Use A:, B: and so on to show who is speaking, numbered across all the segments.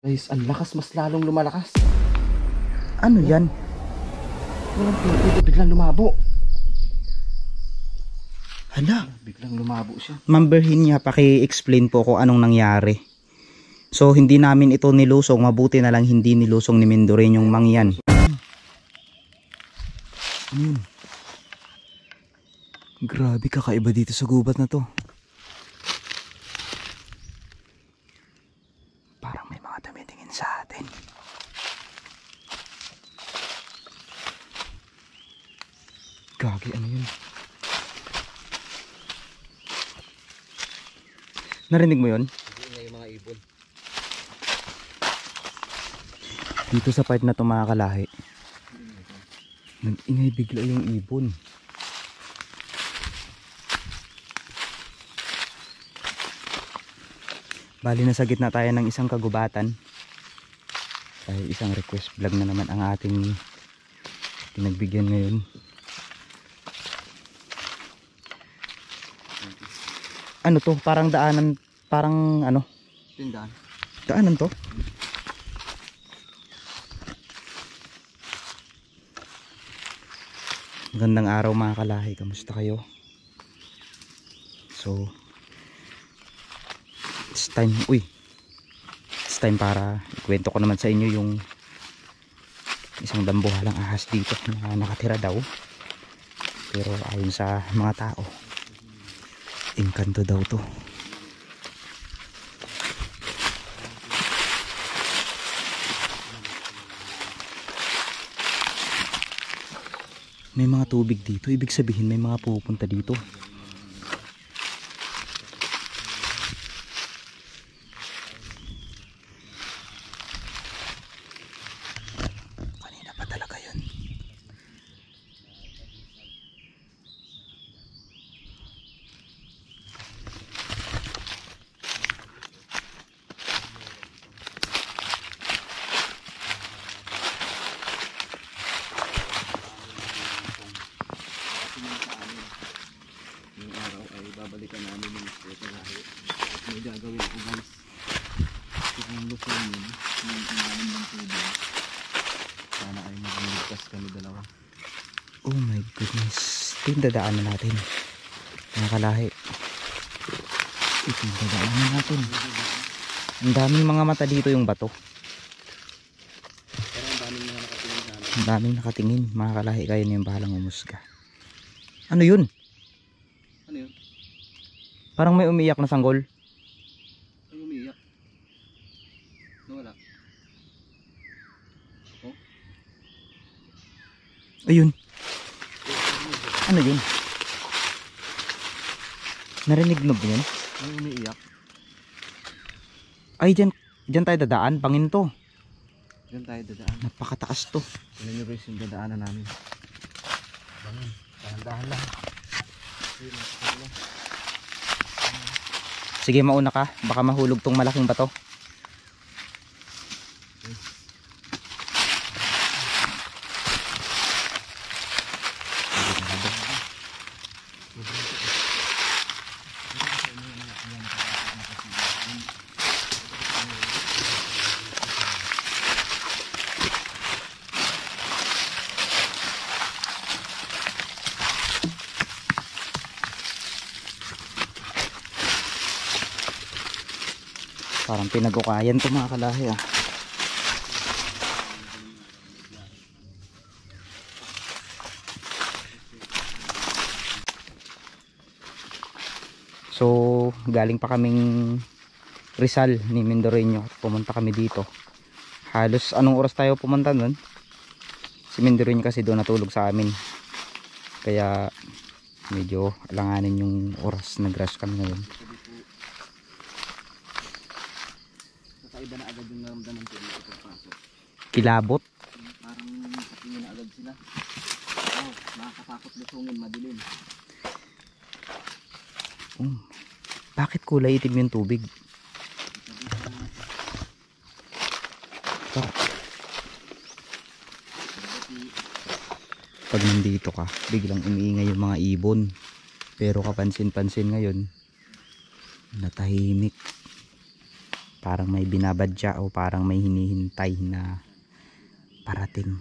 A: Guys, ang lakas, mas lalong lumalakas.
B: Ano yan?
A: Walang tubig, biglang lumabo.
B: Hala.
A: Biglang lumabo siya.
B: Ma'am Virginia, paki-explain po kung anong nangyari. So hindi namin ito nilusong, mabuti na lang hindi nilusong ni Mindorin yung mangyan. Grabe, kakaiba dito sa gubat na to. Parang may mga tumitingin sa atin. Gagi, ano yun? Narinig mo yun?
A: Hindi yung mga ibon.
B: Dito sa part na to mga kalahi, nag-ingay bigla yung ibon. Bali na sa gitna tayo ng isang kagubatan. Dahil isang request vlog na naman ang ating pinagbigyan ngayon. Ano to? Parang daanan, parang ano?
A: Tindahan.
B: Daanan to? Magandang araw mga kalahi, kamusta kayo? So it's time para ikwento ko naman sa inyo yung isang dambuhalang ahas dito na nakatira daw, pero ayon sa mga tao, engkanto daw to. May mga tubig dito, ibig sabihin may mga pupunta dito. Kanina pa talaga yun.
A: Ngayong araw ay babalikan namin yung ito lahi. May gagawin ko guys. Kung lusunin yung inamin ng tubig, sana ay magligtas kami dalawa.
B: Oh my goodness, ito yung dadaanan natin mga kalahi. Ito yung dadaanan natin. Ang daming mga mata dito, yung bato.
A: Pero ang daming mga nakatingin sa amin.
B: Ang daming nakatingin mga kalahi, kayo na yung bahalang umusga. Ano yun?
A: Ano yun?
B: Parang may umiyak na sanggol.
A: Ay umiiyak. Nawala. Oh?
B: Ayun. Ano yun? Narinig mo ba yun?
A: Ay umiiyak.
B: Ay, dyan tayo dadaan. Bangin to.
A: Diyan tayo dadaan.
B: Napakataas to.
A: Tignan nyo guys yung dadaanan namin. Bangun. Dahan-dahan lang.
B: Sige, mauna ka. Baka mahulog tong malaking bato. Parang pinag-ukayan to mga kalahi ah. So galing pa kaming Rizal ni Mindoreño, pumunta kami dito. Halos anong oras tayo pumunta nun? Si Mindoreño kasi doon natulog sa amin, kaya medyo alanganin yung oras, nag-rush kami ngayon.
A: Kakaiba na agad yung naramdaman ko dito pagpasok.
B: Kilabot.
A: Parang nakatingin na agad sila. Oh, nakakatakot lusungin, madilim.
B: Bakit kulay itim yung tubig? Pag nandito ka, biglang umiingay yung mga ibon. Pero kapansin-pansin ngayon, natahimik. Parang may binabadya o parang may hinihintay na parating.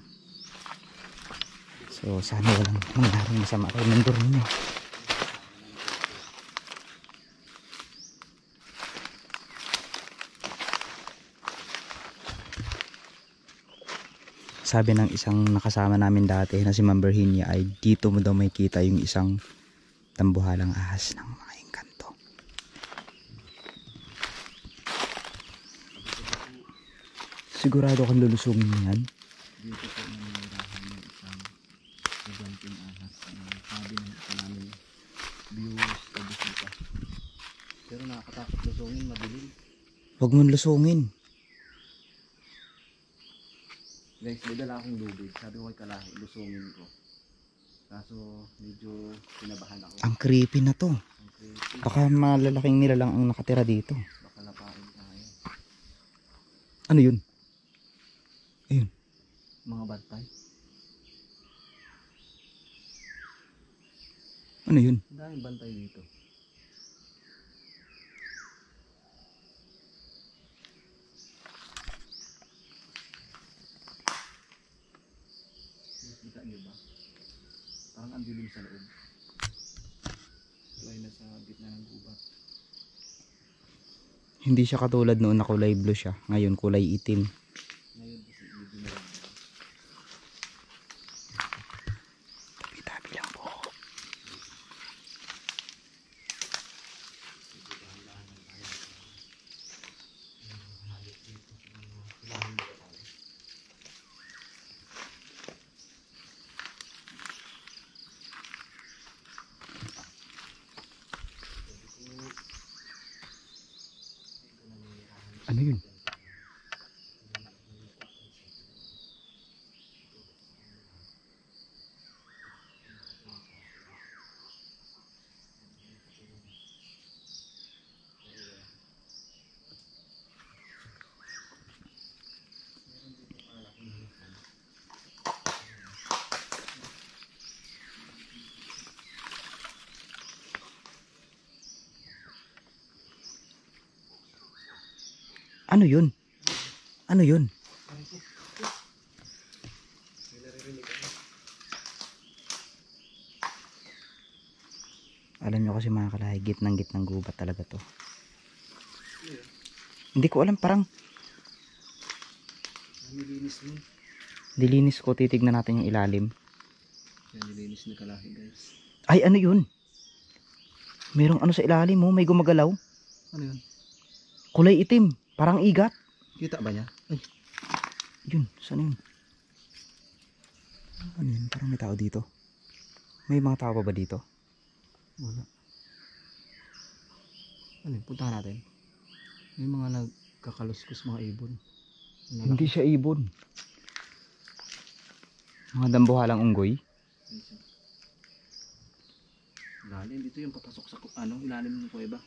B: So sana walang mangyaring masama kay Mindor ninyo. Sabi ng isang nakasama namin dati na si Ma'am Virginia ay dito mo daw may kita yung isang tambuhalang ahas ng mga engkanto. Sigurado kang lulusungin yan.
A: Dito po nanirahan ng isang giganting ahas. Sabi ng isa namin viewers o bisita. Pero nakakatakot lusungin, madilim.
B: Huwag mong lusungin.
A: Guys, may dala akong lubid. Sabi ko kay Kalahi, lusungin ko. Kaso medyo kinabahan ako.
B: Ang creepy na to.
A: Ang creepy.
B: Baka malalaking nila lang ang nakatira dito.
A: Baka lapain tayo.
B: Ano yun? Ayun.
A: Mga bantay.
B: Ano yun?
A: Ang daming bantay dito. Kita niyo ba? Parang ang dilim sa loob. Tulay na sa gitna ng gubat.
B: Hindi siya katulad noon na kulay blue siya. Ngayon kulay itim.
A: Ngayon kasi medyo meron.
B: Tabi-tabi lang po. Ano yun? Ano yun? Ano yun? Alam nyo kasi mga Kalahi, gitnang gubat talaga to. Hindi ko alam, parang
A: Nilinis mo.
B: dilinis ko, titignan natin yung ilalim.
A: Yan, nilinis ni Kalahi guys.
B: Ay, ano yun? Merong ano sa ilalim mo, may gumagalaw.
A: Ano yun?
B: Kulay itim, parang igat.
A: Kita ba niya? Ay,
B: Yun, saan yun? Ano yun? Parang may tao dito. May mga tao pa ba dito?
A: wala. Ano yun? Puntahan natin. May mga nagkakaluskos, mga ibon.
B: Hindi siya ibon. Mga dambuhalang unggoy.
A: Lalim. Dito yung papasok sa ilalim ng kuweba.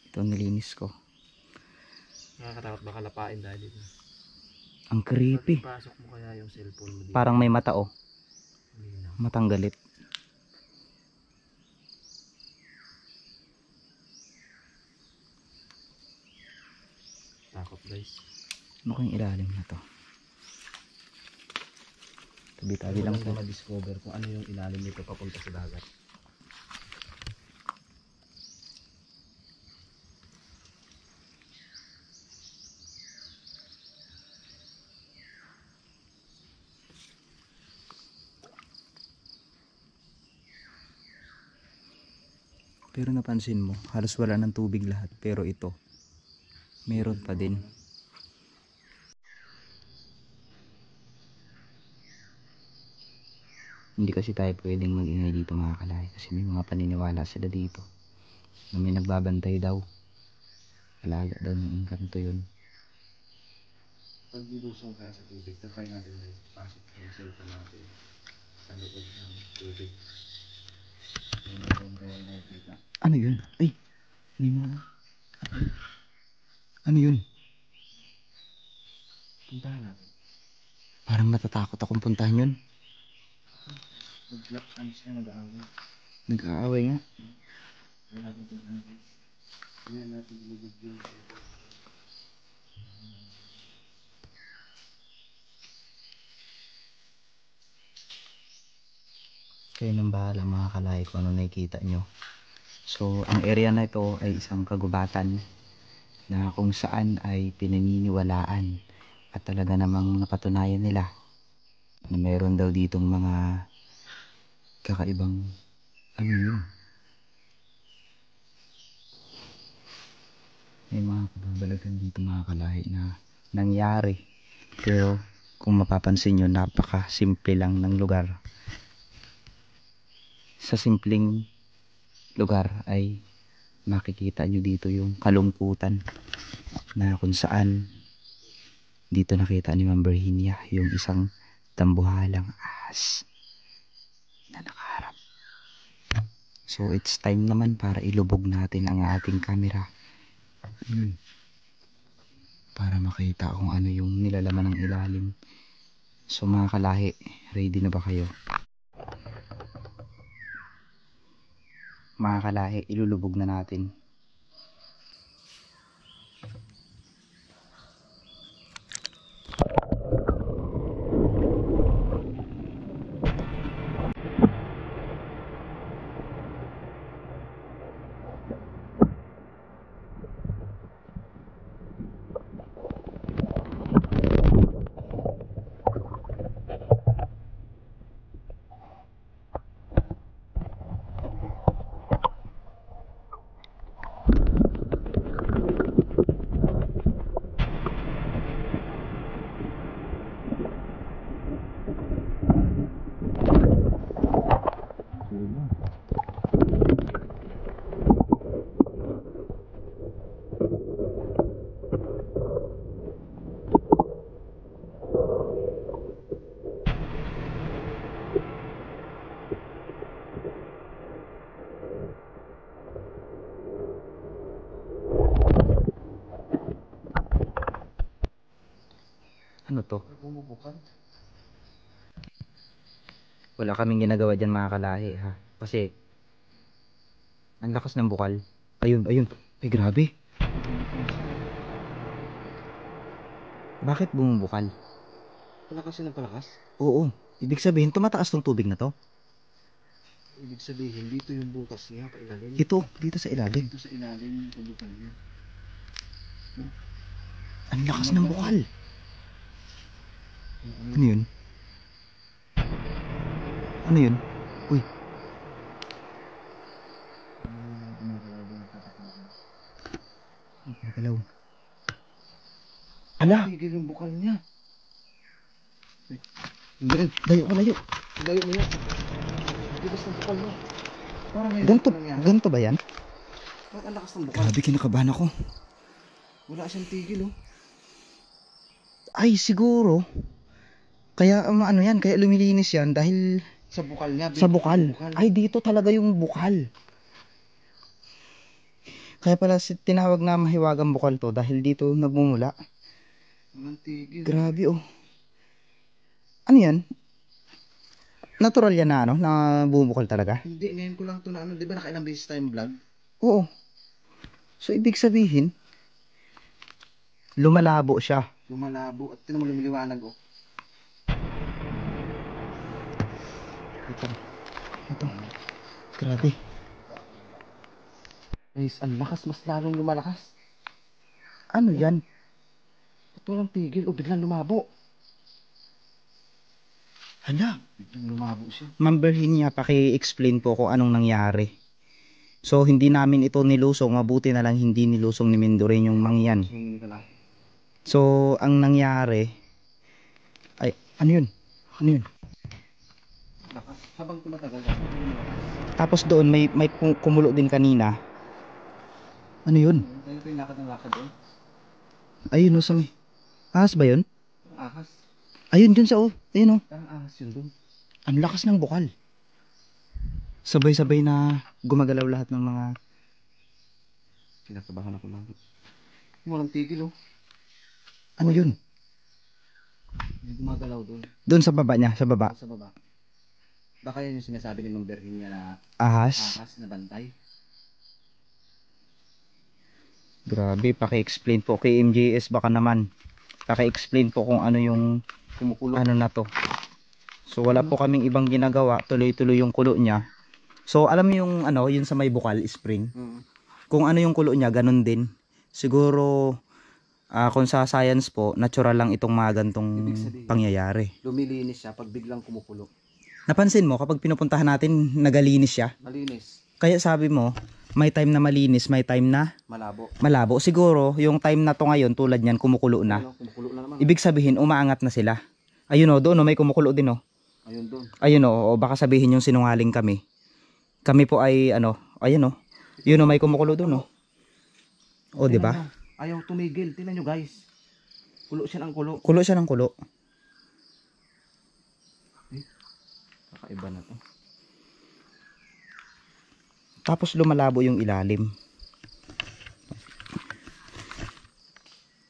B: Ito nilinis ko.
A: Nakakatakot baka lapain dahil dito.
B: Ang creepy.
A: Pasok mo kaya yung cellphone mo dito.
B: Parang may mata oh.
A: Malinaw.
B: Matang galit.
A: Takot guys.
B: Ano kayong ilalim na to? Tabi-tabi lang po.
A: Ma-discover kung ano yung ilalim nito papunta sa dagat.
B: Pero napansin mo, halos wala ng tubig lahat. Pero ito, meron pa din. Hindi kasi tayo pwedeng mag-ingay dito mga Kalahi. Kasi may mga paniniwala sila dito. Na may nagbabantay daw. Alaga daw ng engkanto yun.
A: Pag nilusong kaya sa tubig, try natin na pasok yung cellphone natin sa loob ng tubig. Yung kaya nakikita.
B: Ano yun? Ay! Hindi mo na. Ano yun?
A: Puntahan natin.
B: Parang natatakot akong puntahan yun.
A: Mag-lock ano siya nag-aaway.
B: Nag-aaway nga.
A: Kaya natin puntahan natin. Kaya natin ilugod yung
B: Kayo nang bahala mga kalay kung ano nakikita nyo. So, ang area na ito ay isang kagubatan na kung saan ay pinaniniwalaan at talaga namang napatunayan nila na mayroon daw ditong mga kakaibang ano yun. May mga kababalagan dito mga kalahi na nangyari. Pero kung mapapansin nyo, napaka simple lang ng lugar. Sa simpleng lugar ay makikita nyo dito yung kalungkutan na kung saan dito nakita ni Ma'am Virginia yung isang tambuhalang ahas na nakaharap. So it's time naman para ilubog natin ang ating camera para makita kung ano yung nilalaman ng ilalim. So mga kalahi, ready na ba kayo? Mga kalahi, ilulubog na natin. Ano to? Wala kaming ginagawa dyan mga kalahi ha. Kasi ang lakas ng bukal. Ayun, ayun. Ay grabe. Bakit bumubukal?
A: Palakas ng palakas?
B: Oo. Ibig sabihin tumataas tong tubig na to.
A: Ibig sabihin, dito yung butas niya, pailalim.
B: Ito, dito sa ilalim.
A: Dito sa ilalim yung tubukan niya.
B: Ang lakas ng bukal. Ano yun? Ano yun? Uy. Nagalaw. Hala!
A: Tigil yung bukal niya.
B: Layo ka, layo.
A: Layo mo yan. Tigas ng bukal mo. Parang may
B: Ganto,
A: lang yan.
B: ganto ba yan?
A: Bakit ang lakas ng bukal?
B: Grabe, kinakabahan ako.
A: Wala siyang tigil oh.
B: Ay, siguro. Kaya ano yan, kaya lumilinis yan dahil
A: Sa bukal niya.
B: sa bukal. Ay, dito talaga yung bukal. Kaya pala tinawag na mahiwagang bukal to dahil dito nagmumula.
A: Walang tigil.
B: Grabe oh. Ano yan? Natural yan na ano, na bumukal talaga?
A: Hindi, ngayon ko lang ito na ano. Di ba nakailang beses tayong vlog?
B: Oo. So ibig sabihin, lumalabo siya.
A: Lumalabo at tinan mo lumiliwanag oh.
B: Ito. Grabe.
A: Guys, ang lakas. Mas lalong lumalakas.
B: Ano yan?
A: Ba't walang tigil o biglang lumabo?
B: Hala.
A: Biglang lumabo siya.
B: Ma'am Virginia, paki-explain po kung anong nangyari. So hindi namin ito nilusong, mabuti na lang hindi nilusong ni Mindorin yung mangyan. So ang nangyari ay ano yun? Ano yun?
A: Lakas. Habang tumatagal.
B: Tapos doon may kumulo din kanina. Ano yun?
A: Tayo ito yung lakad ng lakad oh.
B: Ayun o sa may. Ahas ba yun?
A: Ahas.
B: Ayun dun sa o. Ayun o.
A: Parang ahas yun dun.
B: Ang lakas ng bukal. Sabay-sabay na gumagalaw lahat ng mga.
A: Kinakabahan ako lang. Walang tigil oh.
B: Ano yun?
A: May gumagalaw dun.
B: Doon sa baba niya, sa baba.
A: Sa baba. Baka yan yung sinasabi ni Ma'am Virginia na
B: Ahas.
A: ahas na bantay.
B: Grabe, paki-explain po kay MJS baka naman. Paki-explain po kung ano yung
A: Kumukulo.
B: ano na to. So wala po kaming ibang ginagawa, tuloy-tuloy yung kulo niya. So alam mo yung ano, yun sa may bukal, spring. Kung ano yung kulo niya, ganun din. Siguro kung sa science po, natural lang itong mga gantong
A: Ibig sabihin,
B: pangyayari.
A: lumilinis siya pag biglang kumukulo.
B: Napansin mo, kapag pinupuntahan natin, nagalinis siya.
A: Malinis.
B: Kaya sabi mo, may time na malinis, may time na
A: Malabo.
B: malabo. Siguro, yung time na to ngayon, tulad niyan, kumukulo na.
A: Ano, kumukulo na naman.
B: Ibig sabihin, umaangat na sila. Ayun o, doon o, may kumukulo din o.
A: Ayun doon.
B: Ayun o, baka sabihin yung sinungaling kami. Kami po ay, ano, ayun o. Yun o, may kumukulo doon o. O, di ba?
A: Ayaw tumigil. Tingnan nyo guys. Kulo siya ng kulo.
B: Kulo siya ng kulo.
A: Kakaiba na to.
B: Tapos lumalabo yung ilalim.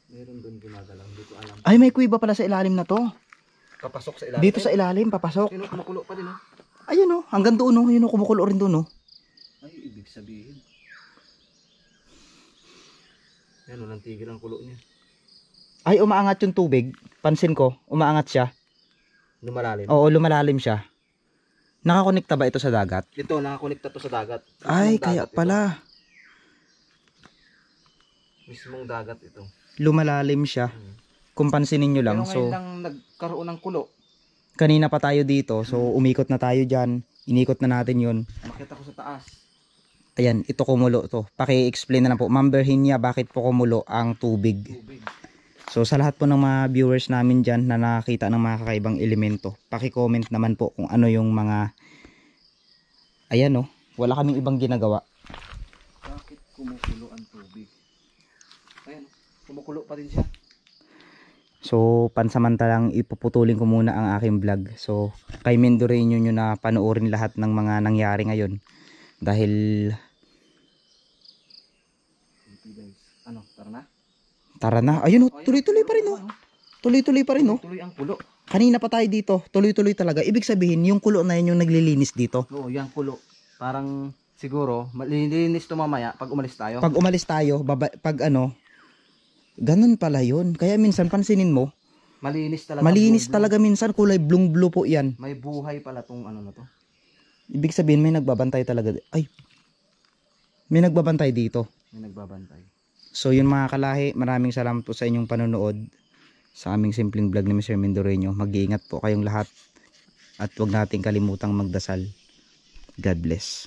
A: Meron doon gumagalaw. Hindi ko alam.
B: Ay, may kuiba pala sa ilalim na to.
A: Papasok sa ilalim.
B: Dito sa ilalim, papasok.
A: Sino kumukulo pa din oh.
B: Ayun o, hanggang doon o. Yun o, kumukulo rin doon o.
A: Ay, ibig sabihin. Yan, walang tigil ang kulo niya.
B: Ay, umaangat yung tubig. Pansin ko, umaangat siya.
A: Lumalalim.
B: Oo, lumalalim siya. Nakakonekta ba ito sa dagat?
A: Ito, nakakonekta to sa dagat.
B: Ay,
A: Mismong
B: kaya
A: dagat
B: pala.
A: Ito. Mismong dagat ito.
B: Lumalalim siya. Kung pansinin nyo lang.
A: Pero ngayon
B: So,
A: lang nagkaroon ng kulo.
B: kanina pa tayo dito. So, umikot na tayo dyan. Inikot na natin yun.
A: Makita ko sa taas.
B: Ayan, ito kumulo to. Paki-explain na lang po. Ma'am Berhinia, bakit po kumulo ang tubig?
A: Tubig.
B: So, sa lahat po ng mga viewers namin dyan na nakakita ng mga kakaibang elemento, paki-comment naman po kung ano yung mga... Ayan o, wala kaming ibang ginagawa.
A: Bakit kumukulo ang tubig? Ayan, kumukulo pa din siya.
B: So, pansamantalang ipuputulin ko muna ang aking vlog. So, kay Mendoreño nyo na panoorin lahat ng mga nangyari ngayon. Dahil...
A: Ito guys. Ano, tara na?
B: Tara na. Ayun o, tuloy-tuloy pa rin o. Tuloy-tuloy pa rin o.
A: Tuloy ang kulo.
B: Kanina pa tayo dito. Tuloy-tuloy talaga. Ibig sabihin, yung kulo na yun yung naglilinis dito.
A: Oo, yung kulo. Parang siguro, malilinis to mamaya pag umalis tayo.
B: Pag umalis tayo, pag ano, ganun pala yun. Kaya minsan, pansinin mo,
A: Malinis talaga.
B: malinis
A: blue,
B: talaga minsan. Kulay blue po yan.
A: blue. May buhay pala tong ano na to.
B: Ibig sabihin, may nagbabantay talaga. Ay, may nagbabantay dito.
A: May nagbabantay.
B: So yun mga kalahi, maraming salamat po sa inyong panonood sa aming simpleng vlog ni Mr. Mendoreño. Mag-iingat po kayong lahat at huwag nating kalimutang magdasal. God bless.